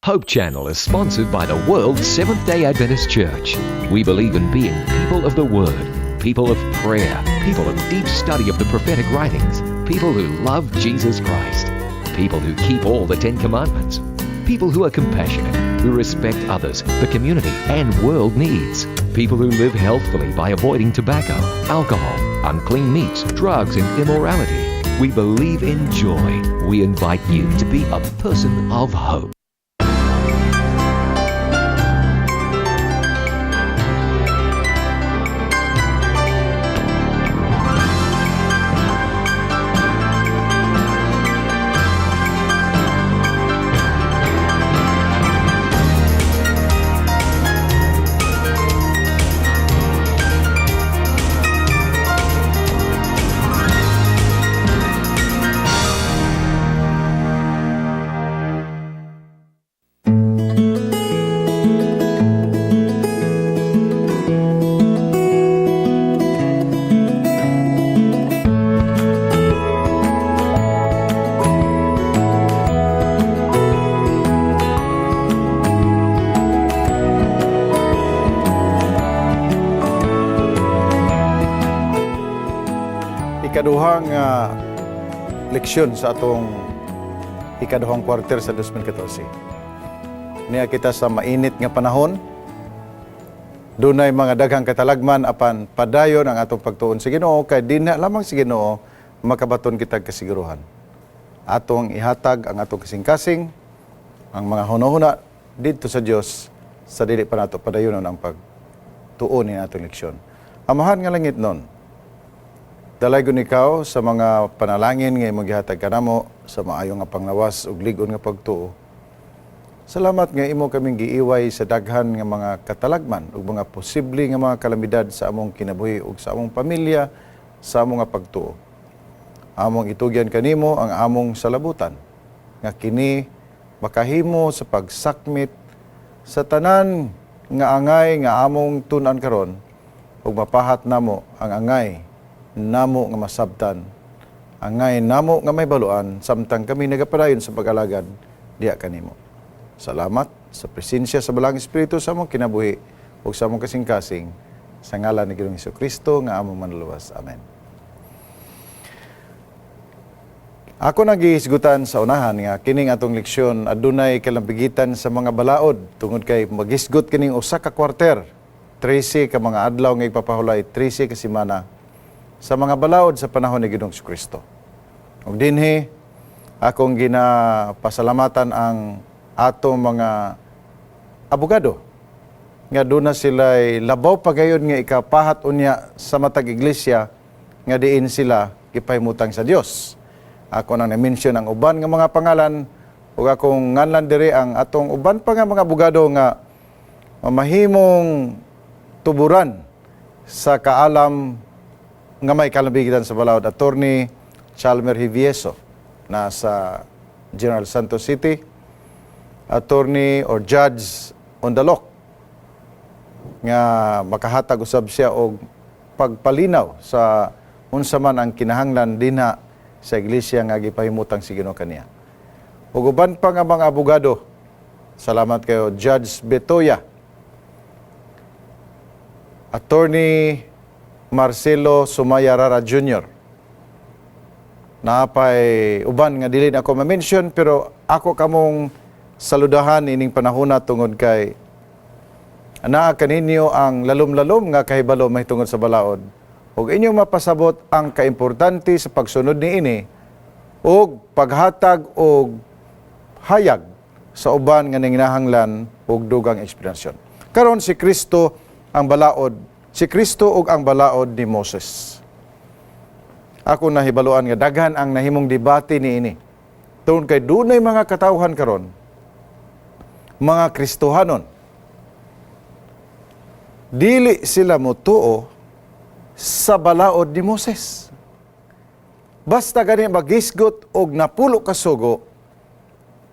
Hope Channel is sponsored by the World Seventh-day Adventist Church. We believe in being people of the Word, people of prayer, people of deep study of the prophetic writings, people who love Jesus Christ, people who keep all the Ten Commandments, people who are compassionate, who respect others, the community, and world needs, people who live healthfully by avoiding tobacco, alcohol, unclean meats, drugs, and immorality. We believe in joy. We invite you to be a person of hope. Ikaduhang leksyon sa atong ikaduhang quarter sa 2014. Niya kita sa mainit nga panahon. Dunay mga daghang katalagman apan padayon ang atong pagtuon sa Ginoo kay dinha lamang sa Ginoo makabaton kita kasiguruhan. Atong ihatag ang atong kasing-kasing, ang mga hunahuna didto sa Dios sa dili pa nato padayonon ang pagtuon ni atong leksyon. Amahan nga langit nun, dalagon ikaw sa mga panalangin nga imong gihatag kanamo sa maayo nga panglawas ug lig-on nga pagtuo. Salamat nga imo kaming giiway sa daghan nga mga katalagman ug mga posible nga mga kalamidad sa among kinabuhi ug sa among pamilya, sa among nga pagtuo. Among itugyan kanimo ang among salabutan nga kini makahimo sa pagsakmit sa tanan nga angay nga among tun-an karon ug mapahat namo ang angay namo nga masabtan, angay namo nga may baluan samtang kami nagapadayon sa pag-alagad diha kanimo. Salamat sa presensya sa Balang Espiritu sa among kinabuhi ug sa among kasing-kasing sa ngalan ni Ginoong Hesukristo nga among manluwas. Amen. Ako nagihisgutan sa unahan nga kining atong leksyon adunay kalambigitan sa mga balaod tungod kay maghisgot kining usa ka kwarter, 13 ka mga adlaw nga ipapahulay, 13 ka semana sa mga balaod sa panahon ni Ginoong Kristo. Ug dinhi akong ginapasalamatan ang atong mga abogado nga doon na sila'y labaw pagayon nga ikapahat unya sa matag iglesia nga diin sila gipahimutang sa Dios. Ako nang na-mention ang uban nga mga pangalan ug akong nganlan diri ang atong uban pa nga mga abogado nga mamahimong tuburan sa kaalam nga may kalambigitan sa balaod. Attorney Chalmer Hivieso na sa General Santos City, attorney or judge on the law nga makahatag usab siya og pagpalinaw sa unsa man ang kinahanglan dinha sa iglesia nga gipahimutang si Ginoo kaniya. Ug uban pa nga mga abogado, salamat kayo Judge Betoya, attorney Marcelo Sumaya Rara Jr. Napay uban nga dili na ako ma-mention pero ako kamong saludahan ining panahona tungod kay anaa kaninyo ang lalom-lalom nga kahibalo mahitungod sa balaod ug inyong mapasabot ang kaimportante sa pagsunod niini ug paghatag og hayag sa uban nga nanginahanglan og dugang eksplanasyon. Karon si Kristo ang balaod, si Kristo ug ang balaod ni Moses. Ako nahibaluan nga daghan ang nahimong debate niini. Tungod kay dunay mga katawhan karon, mga Kristohanon, dili sila motuo sa balaod ni Moses. Basta gani magisgot og napulo ka sugo,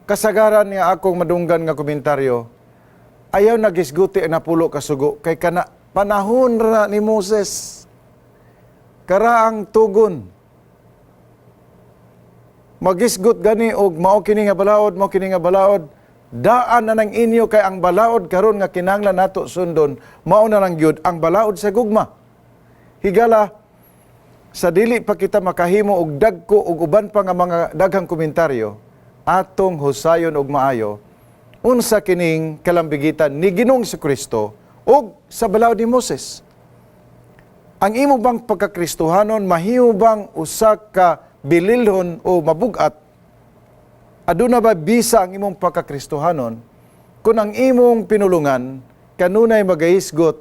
kasagaran nga akong madunggan nga komentaryo, ayaw nagisguti ang napulo ka sugo kay kana panahon ra ni Moses. Karaang tugon. Magisgot gani og mao kini nga balaod, daan na ng inyo kay ang balaod karon nga kinahanglan nato sundon, mao na lang gyud ang balaod sa gugma. Higala sa dili pa kita makahimo og dagko og uban pa nga mga daghang komentaryo, atong husayon og maayo unsa kining kalambigitan ni Ginoong Kristo og sa balaod ni Moses. Ang imo bang pagkakristohanon mahimo bang usa ka bililhon o mabugat? Aduna ba bisa ang imong pagkakristohanon kung ang imong pinulungan kanunay magahisgot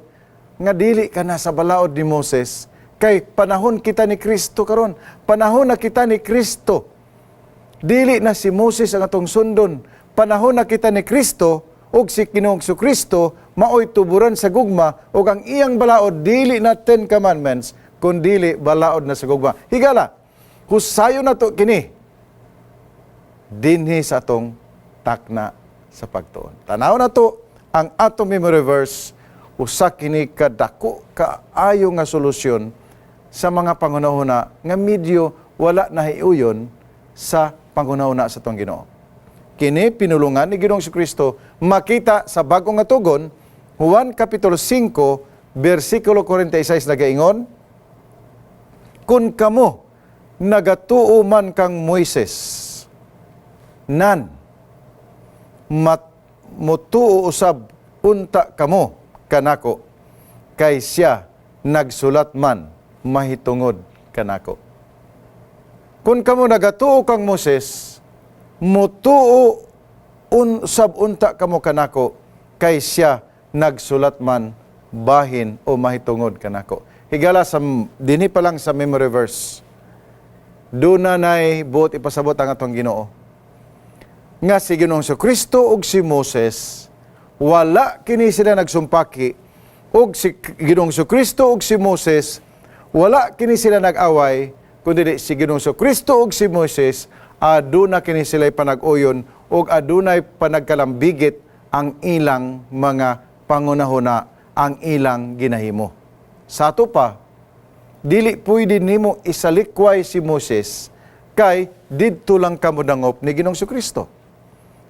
nga dili ka na sa balaod ni Moses, kay panahon kita ni Kristo karon, panahon na kita ni Kristo. Dili na si Moses ang atong sundon, panahon na kita ni Kristo ug si Ginoong Kristo maoy tuburan sa gugma ug ang iyang balaod dili na 10 commandments kundi balaod na sa gugma. Higala, husayon na to kini dinhi sa atong takna sa pagtuon. Tanaw na to ang atong memory verse, usa kini kadako kaayo nga solusyon sa mga pangunahuna nga medyo wala nahiuyon sa pangunahuna sa atong Ginoo. Kini pinulungan ni Ginoong Kristo makita sa bagong nga tugon, Juan Kapitulo 5, versikulo 46 nagaingon, "Kun kamo nagatuo man kang Moises, nan mutuo usab unta kamo kanako, kay siya nagsulat man mahitungod kanako." Kung kamo nagatuo kang Moses, mutuo usab unta kamo kanako, kay siya nagsulat man bahin o mahitungod kanako. Higala sa dinhi pa lang sa memory verse, doon na nay buot ipasabot ang atong Ginoo nga si Ginoong Kristo ug si Moses wala kini sila nagsumpaki, ug si Ginoong Kristo ug si Moses wala kini sila nag-away, kundi si Ginoong Kristo ug si Moses aduna kini sila panag-uyon ug adunay panagkalambigit ang ilang mga pangunahuna, ang ilang ginahimo. Sa ato pa, dili pwede nimo isalikway si Moses kay didto lang kamo dangop ni Ginoong Kristo.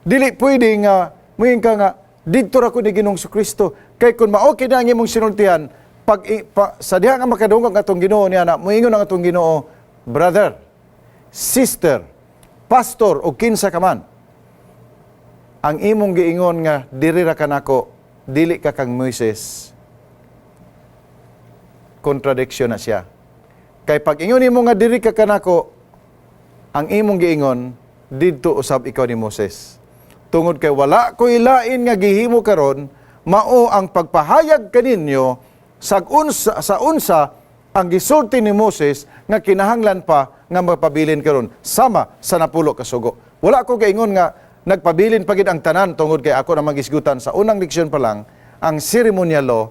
Dili pwede nga muing ka nga didto ra ko ni Ginoong Kristo, kay kun mao kid ang imong sinultihan sa diha nga makadungog atong Ginoo niya na muingon ang atong Ginoo, brother, sister, pastor o kinsa ka man, ang imong giingon nga diri ra kanako, dili ka kang Moises, kontradiksyon na siya. Kay pag ingon nimo nga diri ka kanako, ang imong giingon didto usab ikaw ni Moses. Tungod kay wala ko ilain nga gihimo karon, mao ang pagpahayag kaninyo sa unsa ang gisulti ni Moses nga kinahanglan pa nga magpabilin karon sama sa napulo ka sugo. Wala ko kaingon nga nagpabilin pagid ang tanan, tungod kay ako na magisgutan sa unang leksyon pa lang ang ceremonial law,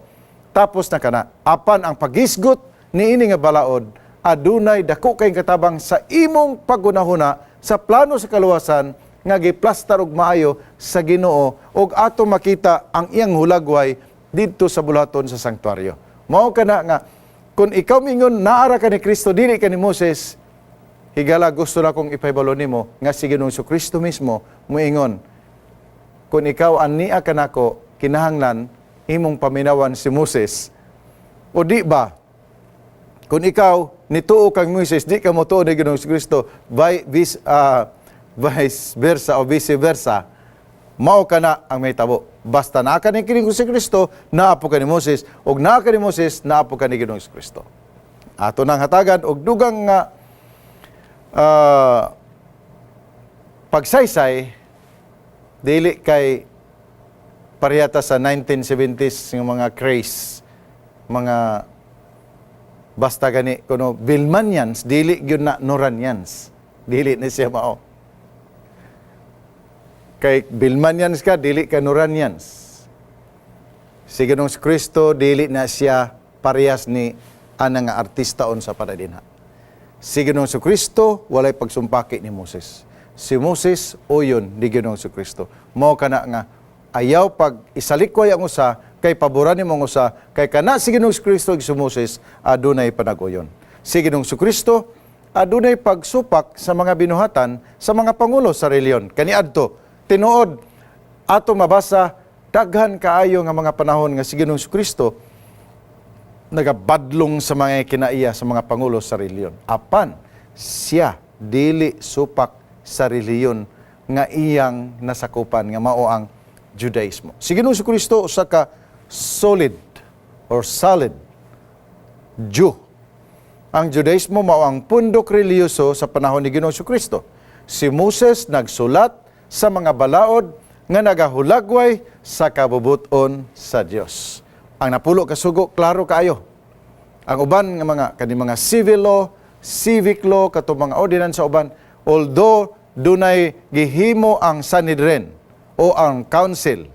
tapos na kana. Apan ang pagisgot ni ini nga balaod adunay dako kay katabang sa imong pagunahuna sa plano sa kaluwasan nga giplastar og maayo sa Ginoo ug ato makita ang iyang hulagway didto sa bulaton sa sanktuaryo. Mao kana nga kung ikaw mingon naara ka ni Kristo dili ka ni Moses, higala gusto na kong ipahibalo nimo nga si Ginoong Kristo mismo muingon, kung ikaw ania kanako kinahanglan imong paminawan si Moses. O di ba kung ikaw nituo kang Moses, di ka mo tuo ni Ginoong Kristo, vice versa o vice versa, mao ka na ang may tabo. Basta naa ka ni Ginoong Kristo, naapo ka ni Moses, ug naa ka ni Moses, naapo ka ni Ginoong Kristo. Ato nang hatagan og dugang nga pagsaysay, dili kay parehata sa 1970s ng mga craze, mga basta gani kuno Bilmanians, dili gyud na Noranians, dili na siya mao. Kay Bilmanians ka, dili ka Noranians. Si Ginoong Kristo, dili na siya parehas ni anang nga artista on sa paradinha. Si Ginoong Kristo, walay pagsumpaki ni Moses. Si Moses, uyon ni Ginoong Kristo. Mao kana nga ayaw pag isalikway ang usa, kay paboran ni mong usa, kay kana si Ginoong Kristo ug si Moses, adunay panag-uyon. Si Ginoong Kristo, adunay pagsupak sa mga binuhatan sa mga pangulo sa reliyon. Kaniadto, tinuod ato mabasa daghan kaayo nga mga panahon nga si Ginoong Kristo nagabadlong sa mga kinaiya sa mga pangulo sa reliyon. Apan siya dili supak sa reliyon nga iyang nasakupan nga mao ang Judaismo. Si Ginoong Kristo usa ka solid Jew. Ang Judaismo mao ang pundok reliyoso sa panahon ni Ginoong Kristo. Si Moses nagsulat sa mga balaod nga nagahulagway sa kabubuton sa Dios. Ang napulo kasugo klaro kaayo. Ang uban nga mga civil law, civic law katong mga ordinance sa uban, although dunay gihimo ang Sanhedrin o ang council,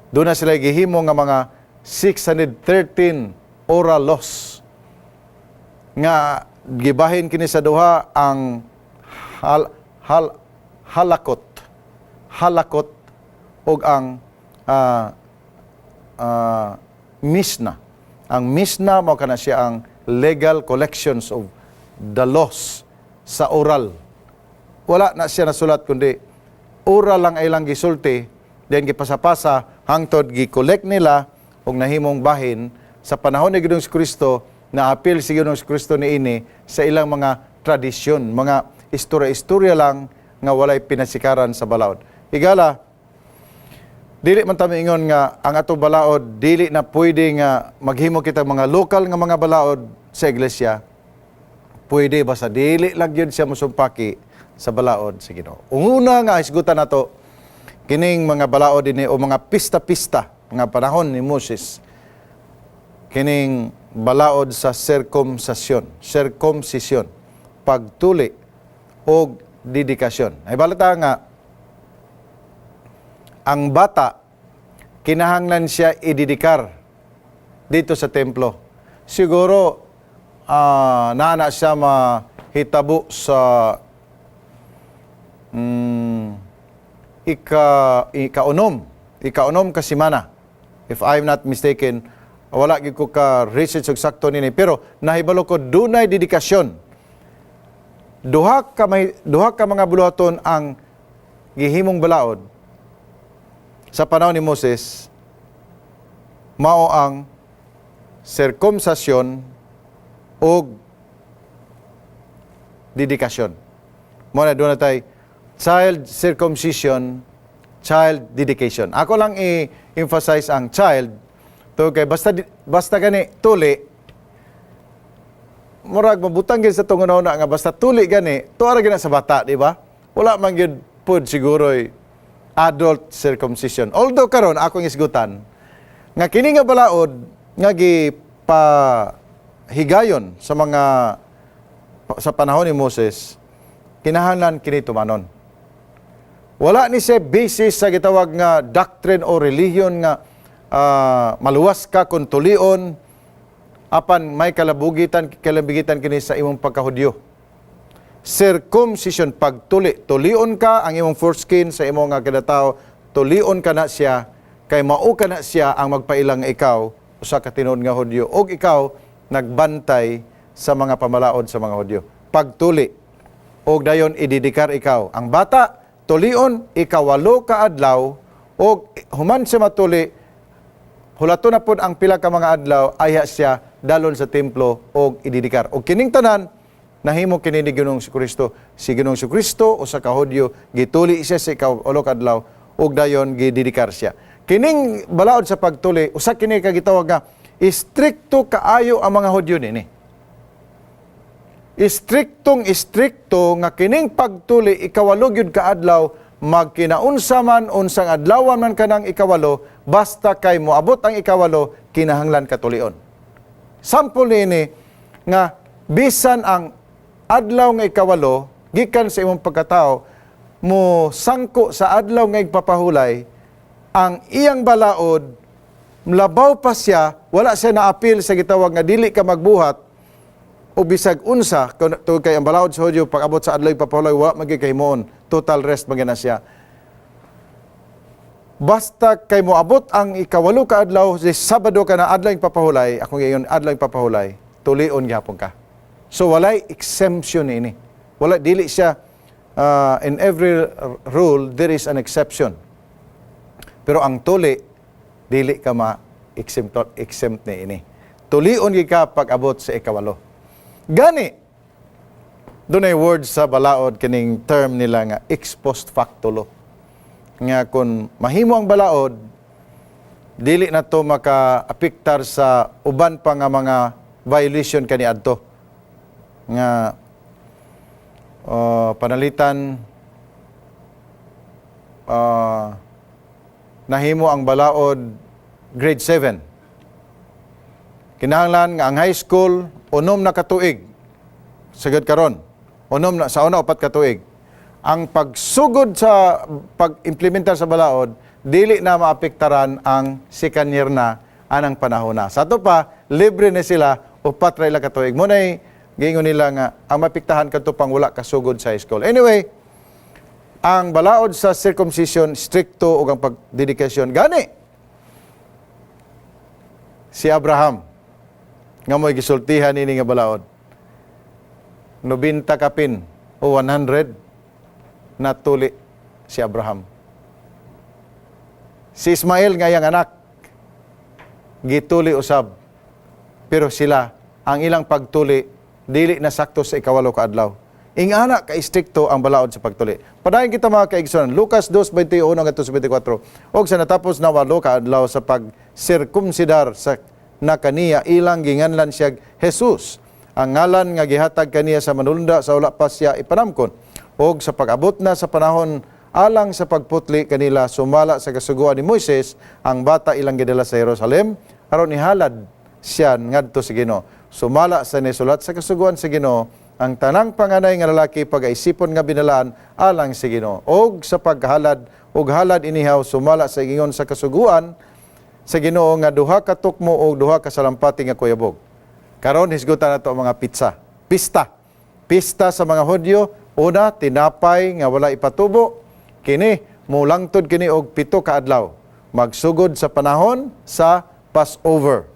doon na sila gihimo nga mga 613 oral laws nga gibahin kini sa duha ang halakot o ang Mishnah. Ang Mishnah mao kana siya ang legal collections of the laws sa oral. Wala na siya nasulat kundi oral lang ay lang gisulti, then gipasa-pasa hangtod gi-collect nila og nahimong bahin sa panahon ni Ginoong Kristo na apil si Ginoong Kristo niini sa ilang mga tradisyon, mga istorya-istorya lang nga walay pinasikaran sa balaod. Higala, dili man ta ingon nga ang ato balaod dili na pwede nga maghimo kita mga lokal nga mga balaod sa iglesia. Pwede basta dili lang yun siya mosumpaki sa balaod sa Ginoo. Una nga isgutan nato kining mga balaod dinhi o mga pista-pista nga panahon ni Moses. Kining balaod sa circumcision, pagtuli o dedikasyon. Ay balita nga ang bata kinahanglan siya ididikar dito sa templo. Siguro naana siya mahitabo sa ikaunom ka simana, if I'm not mistaken. Wala gyud ko ka research og sakto nini, pero nahibalo ko dunay dedikasyon. Duha ka mga buluhaton ang gihimong balaod sa panahon ni Moses, mao ang circumcision o dedikasyon. Mao na doon natay child circumcision, child dedication. Ako lang i-emphasize ang child to kay basta gani tuli, murag mabutang gyud sa tungon-una nga basta tuli gani tuara gina sa bata, di ba? Wala man gyud pud siguro adult circumcision. Although karon akong isgutan nga kini nga balaod nga gipahigayon sa panahon ni Moses, kinahanglan kini tumanon. Wala ni siya basis sa gitawag nga doctrine o religion nga maluwas ka kung tulion apan may kalabigitan kini sa imong pagkahudyo. Circumcision, pagtuli, tulion ka ang imong foreskin sa imong nga kinatao, tulion ka na siya kay mao ka na siya ang magpailang nga ikaw usa ka tinuod nga Hudyo og ikaw nagbantay sa mga pamalaod sa mga Hudyo. Pagtuli og dayon ididikar ikaw. Ang bata tulion ikawalo ka adlaw og human siya matuli, hulato na pud ang pila ka mga adlaw aya siya dalon sa templo og ididikar. Og kining tanan nahimo kini ni Ginoong Kristo. Si Ginoong Kristo usa ka Hudyo, gituli siya sa ikawalo ka adlaw ug dayon gididikar siya. Kining balaod sa pagtuli, usa kini ka gitawag nga istrikto kaayo ang mga Hudyo nini. Istrikto nga kining pagtuli ikawalo gyud ka adlaw, magkinaunsa man unsang adlawan man kanang ikawalo, basta kay moabot ang ikawalo kinahanglan katulion. Sample nini nga bisan ang adlaw nga ikawalo gikan sa imong pagkatao mo sangko sa adlaw nga igpapahulay, ang iyang balaod mlabaw pa siya, wala siya naapil sa gitawag nga dili ka magbuhat o bisag unsa to kay ang balaod sa Hudyo pag abot sa adlaw igpapahulay wa magikahimoon, total rest magina siya. Basta kay moabot ang ikawalo ka adlaw, si Sabado ka na adlaw igpapahulay, akong gayon adlaw igpapahulay, tulion gyapon ka. So walay exemption ini. Wala dili siya in every rule there is an exception. Pero ang tuli, dili ka exempt ni ini. Tulion ka pag-abot sa ikawalo. Gani, doon ay word sa balaod, kining term nila nga ex post facto law. Nga kung mahimo ang balaod, dili na to maka-apiktar sa uban pa nga mga violation kaniadto. Nga panalitan nahimo ang balaod grade 7. Kinahanglan nga ang high school unom na katuig. Sagad karon. Unom na sa una upat katuig. Ang pagsugod sa pag-implementar sa balaod, dili na maapektaran ang second year na anang panahon na. Sa ato pa, libre na sila upat ra ila katuig. Munay gingon nila nga ang mapiktahan kadto pang wala kasugod sa high school. Anyway, ang balaod sa circumcision stricto ug ang pagdedikasyon gani. Si Abraham nga mo'y gisultihan ini nga balaod. 90 kapin o 100 natuli si Abraham. Si Ismael nga yang anak gituli usab. Pero sila ang ilang pagtuli dili na sakto sa ikawalo ka adlaw. Ingana ka istrikto ang balaod sa pagtuli. Padayon kita mga kaigsunan, Lucas 2:21 hanggang 24. Og sa natapos na 8 ka adlaw sa pag-circumcidar sa nakaniya ilang ginganlan siya Jesus. Ang ngalan nga gihatag kaniya sa manulunda sa wala pa siya ipanamkon. Og sa pag-abot na sa panahon alang sa pagputli kanila sumala sa kasuguan ni Moises ang bata ilang gidala sa Jerusalem aron ihalad siya ngadto sa Ginoo. Sumala sa nisulat sa kasuguan sa Ginoo ang tanang panganay nga lalaki pag-aisipon nga binalaan alang sa Ginoo. Og sa paghalad og halad inihaw sumala sa ingon sa kasuguan sa Ginoo nga duha ka tukmo o duha ka salampati nga kuyabog. Karon hisgutan nato ang mga pista. Pista sa mga Hudyo, una tinapay nga wala ipatubo, kini mulangtod kini og 7 ka adlaw. Magsugod sa panahon sa Passover.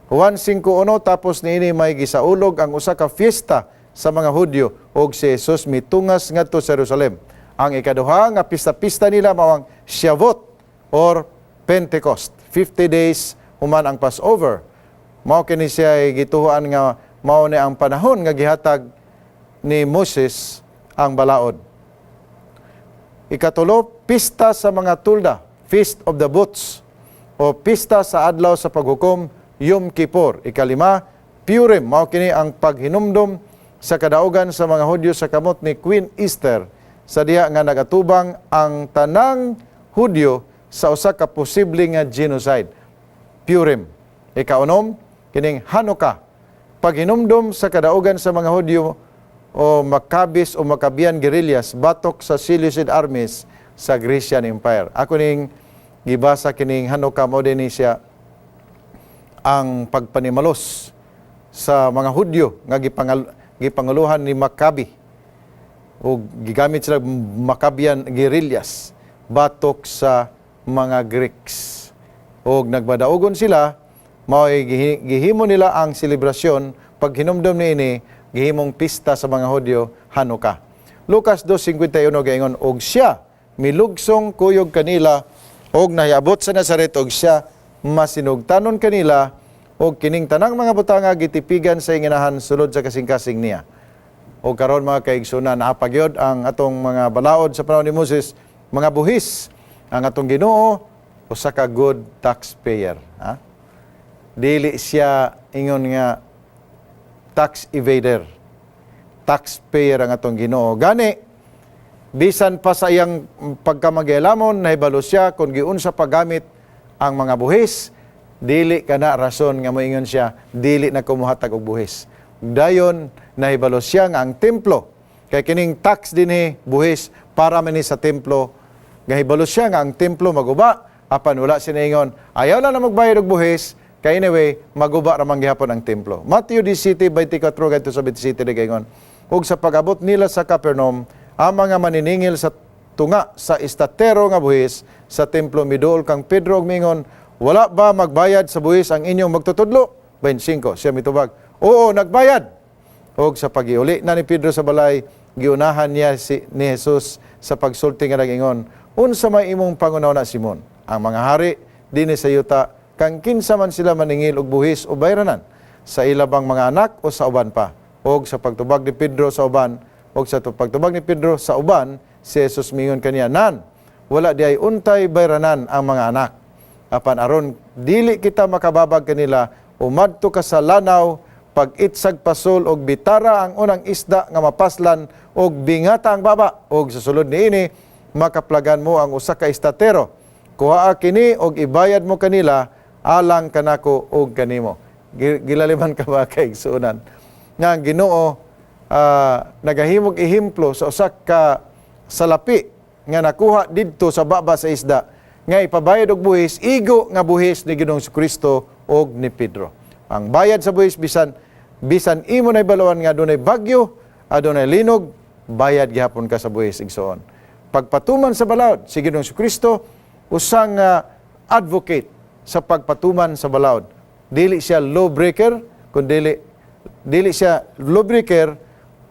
Juan 5:1 tapos niini may gisaulog ang usa ka fiesta sa mga Hudyo og si Jesus mitungas ngadto sa Jerusalem. Ang ikaduha nga pista-pista nila mao ang Shavuot or Pentecost. 50 days human ang Passover. Mao kini siya gituhuan nga mao ni ang panahon nga gihatag ni Moses ang balaod. Ikatulo, pista sa mga tulda, Feast of the Booths o pista sa adlaw sa paghukom, Yom Kippur. Ikalima, Purim, mao kini ang paghinumdom sa kadaugan sa mga Hudyo sa kamot ni Queen Esther sa diha nga nagatubang ang tanang Hudyo sa usa ka posibleng nga genocide. Purim. Ikaunom, kining Hanukkah, paghinumdom sa kadaugan sa mga Hudyo o Maccabis o Maccabean guerrillas batok sa Seleucid armies sa Grecian Empire. Ako ning gibasa kining Hanukkah mo din siya ang pagpanimalos sa mga Hudyo nga gipanguluhan ni Maccabi o gigamit sila Maccabean guerrillas batok sa mga Greeks. O nagbadaugon sila, mao'y gihimo nila ang selebrasyon pag hinumdom niini gihimong pista sa mga Hudyo, Hanukkah. Lucas 2:51 gaingon, og siya milugsong kuyog kanila og nahiabot sa Nazaret og siya masinugtanon kanila og kining tanang mga butanga gitipigan sa inginahan sulod sa kasing-kasing niya. O karon mga kaigsunan, napagyod ang atong mga balaod sa panahon ni Moses, mga buhis ang atong Ginoo usa ka good taxpayer. Ha? Dili siya ingon nga tax evader. Taxpayer ang atong Ginoo. Gani, bisan pa sa iyang pagkamagyalamon, nahibalo siya kung giunsa paggamit ang mga buhis, dili kana rason nga moingon siya, dili na kumuhatag og buhis. Dayon, nahibalo siya nga ang templo, kay kining tax dinhi buhis para man ni sa templo, nahibalo siya nga ang templo maguba, apan wala sinaingon, ayaw na magbayad og buhis, kay anyway, maguba ramang gihapon ang templo. Matthew 17:24 kadto sa 27 gaingon, ug sa pag-abot nila sa Capernaum, ang mga maniningil sa tunga sa estatero nga buhis sa templo miduol kang Pedro ug mingon, wala ba magbayad sa buhis ang inyong magtutudlo? 25, siya mitubag, oo, nagbayad. Og sa pagiuli na ni Pedro sa balay, giunahan niya ni Jesus sa pagsulti nga nagingon, unsa may imong pangunaw na Simon? ang mga hari dinhi sa yuta kang kinsa man sila maningil og buhis o bayranan sa ilabang mga anak o sa uban pa, og sa pagtubag ni Pedro sa uban, og sa pagtubag ni Pedro sa uban, si Jesus mingon kaniya, nan, wala di ay untay bayranan ang mga anak. Apan aron dili kita makababag kanila, umadto ka sa lanaw, pag-itsag pasol og bitara ang unang isda nga mapaslan og bingata ang baba, og sa sulod niini makaplagan mo ang usa ka estatero. Kuhaa kini og ibayad mo kanila alang kanako og kanimo. Gilaliman ka ba kay igsuunan nga ang Ginoo nagahimog ehemplo sa usa ka salapi nga nakuha didto sa baba sa isda nga ipabayad og buhis, igo nga buhis ni Ginoong Kristo og ni Pedro. Ang bayad sa buhis bisan imo nay balawan nga adunay bagyo, adunay linog, bayad gihapon ka sa buhis igsuon. Pagpatuman sa balaod si Ginoong Kristo usang advocate sa pagpatuman sa balaod. Dili siya lawbreaker, kundi dili siya lawbreaker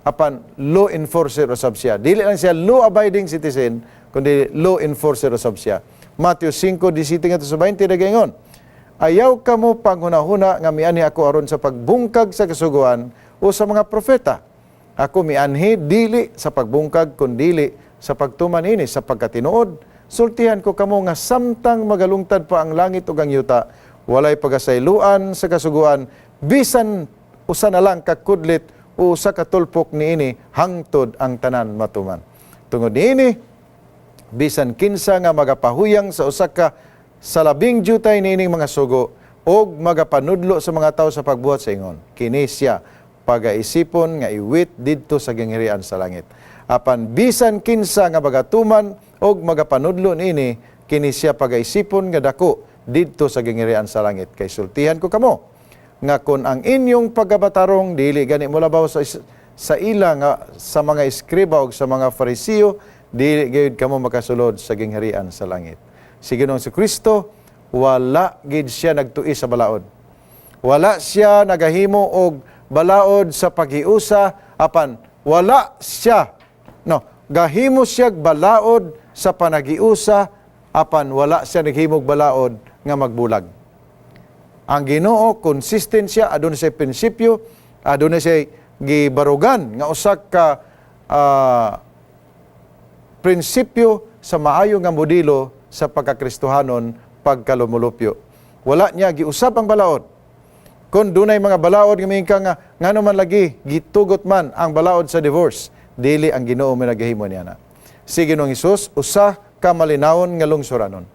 apan law enforcer usab siya. Dili lang siya law-abiding citizen, kundi law enforcer usab siya. Matthew 5:17-20 nagaingon, ayaw kamo panghunahuna nga mianhi ako aron sa pagbungkag sa kasuguan o sa mga propeta. Ako mianhi dili sa pagbungkag kundi sa pagtuman ini sa pagkatinuod. Sultihan ko kamo nga samtang magalungtad pa ang langit ug ang yuta, walay pagasayloan sa kasuguan, bisan usa na lang kakudlit o sa katulpok niini hangtod ang tanan matuman. Tungod niini, bisan kinsa nga magapahuyang sa usa ka salabing jutay niining mga sugo og magapanudlo sa mga tawo sa pagbuhat sa ingon. Kini siya pagaisipon nga iwit didto sa ginghirian sa langit. Apan bisan kinsa nga magatuman og magapanudlo niini, kini siya pagaisipon nga dako didto sa ginghirian sa langit. Kay sultihan ko kamo nga kun ang inyong pagkabatarong dili gani mo labaw sa ila nga sa mga eskriba ug sa mga Fariseo, dili gayud kamo makasulod sa gingharian sa langit. Si Ginoong Kristo wala gid siya nagtuis sa balaod. Wala siya nagahimo og balaod sa paghiusa, apan wala siya gahimo siya balaod sa panagiusa, apan wala siya naghimog balaod nga magbulag. Ang Ginoo consistent siya, aduna siya prinsipyo, aduna siya gibarugan nga usa ka prinsipyo sa maayo nga modelo sa pagkakristohanon pagkalumulupyo. Wala niya giusab ang balaod. Kung dunay mga balaod nga mingka nga ngano man lagi gitugot man ang balaod sa divorce, dili ang Ginoo may nagahimo niya na. Si Ginoong Hesus usa ka malinawon nga lungsuranon.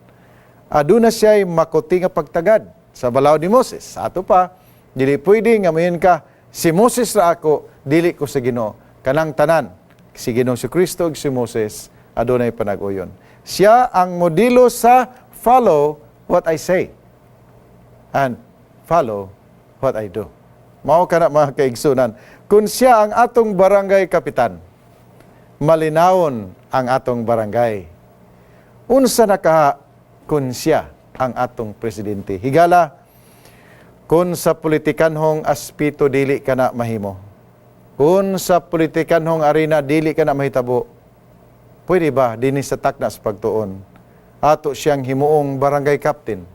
Aduna siya'y makuti nga pagtagad sa balaod ni Moses. Sa ato pa, dili pwede nga mayon ka, si Moses ra ako, dili ko sa Ginoo. Kanang tanan, si Ginoong Kristo ug si Moses, adunay panag-uyon. Siya ang modelo sa follow what I say and follow what I do. Mao kana mga kaigsunan. Kung siya ang atong barangay kapitan, malinawon ang atong barangay. Unsa na ka kung siya ang atong presidente? Higala, kung sa politikanhong aspito dili ka na mahimo, kung sa politikanhong arena dili ka na mahitabo, pwede ba dinhi sa taknas pagtuon? Ato siyang himuong barangay captain,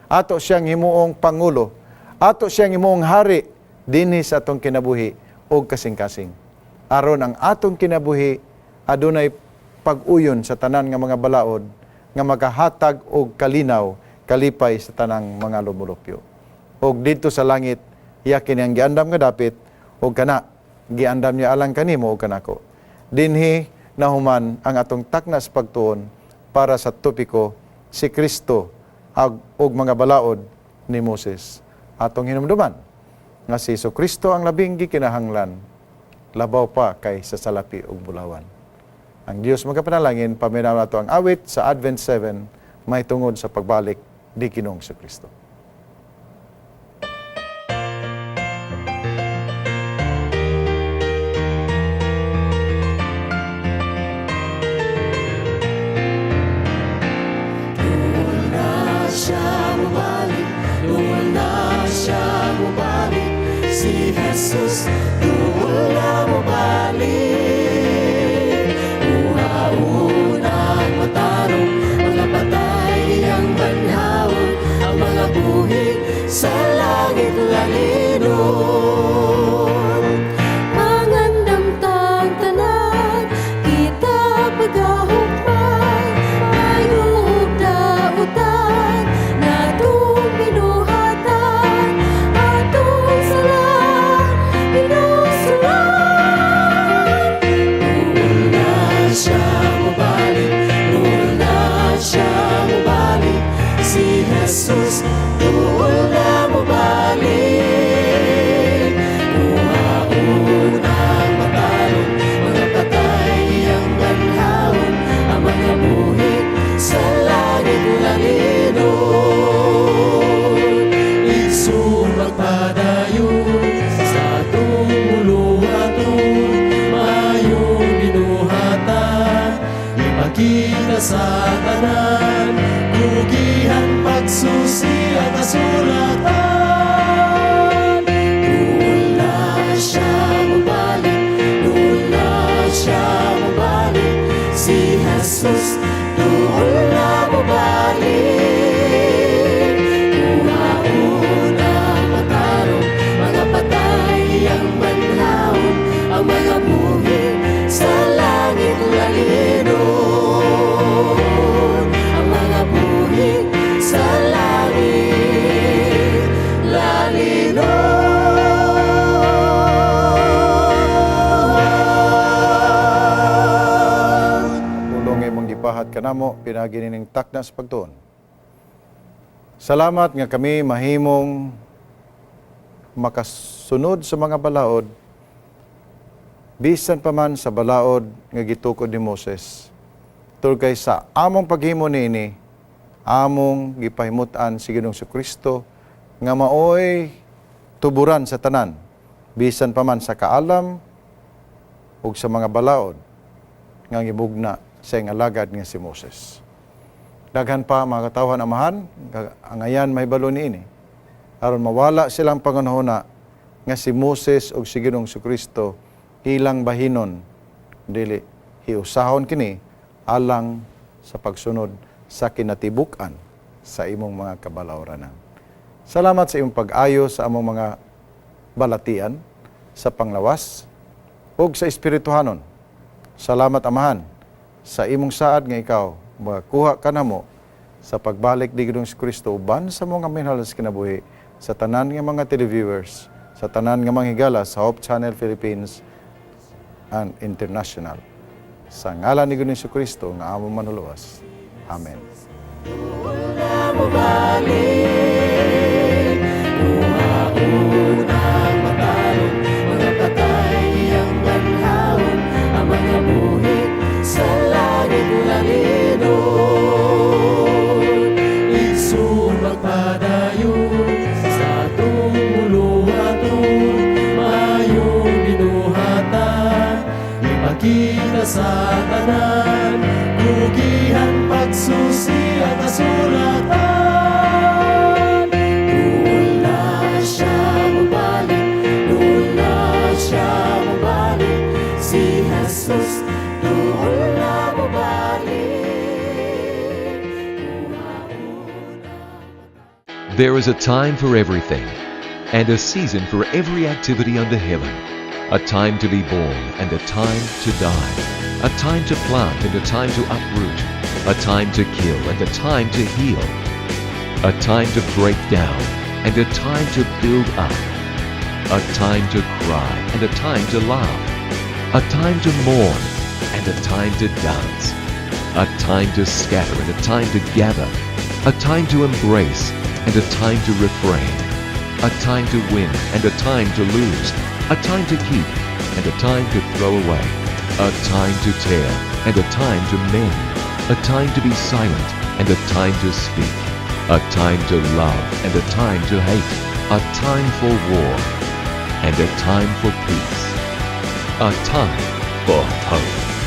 ato siyang himuong pangulo, ato siyang himuong hari dinhi sa atong kinabuhi o kasing-kasing. Aron ang atong kinabuhi adunay pag-uyon sa tanan nga mga balaod nga magahatag og kalinaw, kalipay sa tanang mga lumulupyo. Og dito sa langit, iya kini ang giandam nga dapit og kana giandam niya alang kanimo og kanako. Dinhi nahuman ang atong taknas pagtuon para sa topiko si Kristo og mga balaod ni Moses. Atong hinumduman nga si Kristo ang labing gikinahanglan, labaw pa kay sa salapi ug bulawan. Ang Dios magapanalangin, paminaw nato ang awit sa Advent 7, may tungod sa pagbalik ni Ginoong Kristo. Si Jesus, duol na mo balik. Una-unang matarong, mga patay ang sa tanan, bugihan pagsusi at kasulatan. Doon na siya mabalik, doon na siya mabalik, si Jesus doon na mabalik. Una-unang matarong, mga patay ang manhawon, ang mga buhi sa langit lalinon, ang mga buhi sa langit lalinon. Pulong imong gipahat kanamo pinagi nining takna sa pagtuon. Salamat nga kami mahimong makasunod sa mga balaod bisan pa man sa balaod nga gitukod ni Moses. Tungkay sa among paghimo niini, among gipahimutan si Ginoong Kristo nga maoy tuburan sa tanan bisan pa man sa kaalam ug sa mga balaod nga gibugna sa iyang alagad nga si Moses. Daghan pa mga katawhan amahan, ang ayan may balo niini. Aron mawala silang pangunahuna nga si Moses ug si Ginoong Kristo ilang bahinon, dili hiusahon kini alang sa pagsunod sa kinatibuk-an sa imong mga kabalawranan. Salamat sa imong pag-ayo sa among mga balatian, sa panglawas, ug sa espirituhanon. Salamat amahan sa imong saad nga ikaw makakuha ka namo sa pagbalik di Ginoong Kristo uban sa mga minahal sa kinabuhi sa tanan nga mga televiewers, sa tanan nga mga higala sa Hope Channel Philippines and International. Sa ngalan ni Ginoong Kristo nga among manuluwas. Amen. Doon na mabalik, una-unang matarong, mga patay ang manhawon, ang mga buhi sa langit lalinon. Isu magpadayon sa atong muluhaton, mayong binuhatan, ipakita sa tanan, bugihan pagsusi at kasulatan. Doon na siya mabalik, doon na siya mabalik, si Jesus doon na mabalik. There is a time for everything, and a season for every activity under heaven. A time to be born and a time to die. A time to plant and a time to uproot. A time to kill and a time to heal. A time to break down and a time to build up. A time to cry and a time to laugh. A time to mourn and a time to dance. A time to scatter and a time to gather. A time to embrace and a time to refrain. A time to win and a time to lose. A time to keep and a time to throw away. A time to tear and a time to mend. A time to be silent and a time to speak. A time to love and a time to hate. A time for war and a time for peace. A time for hope.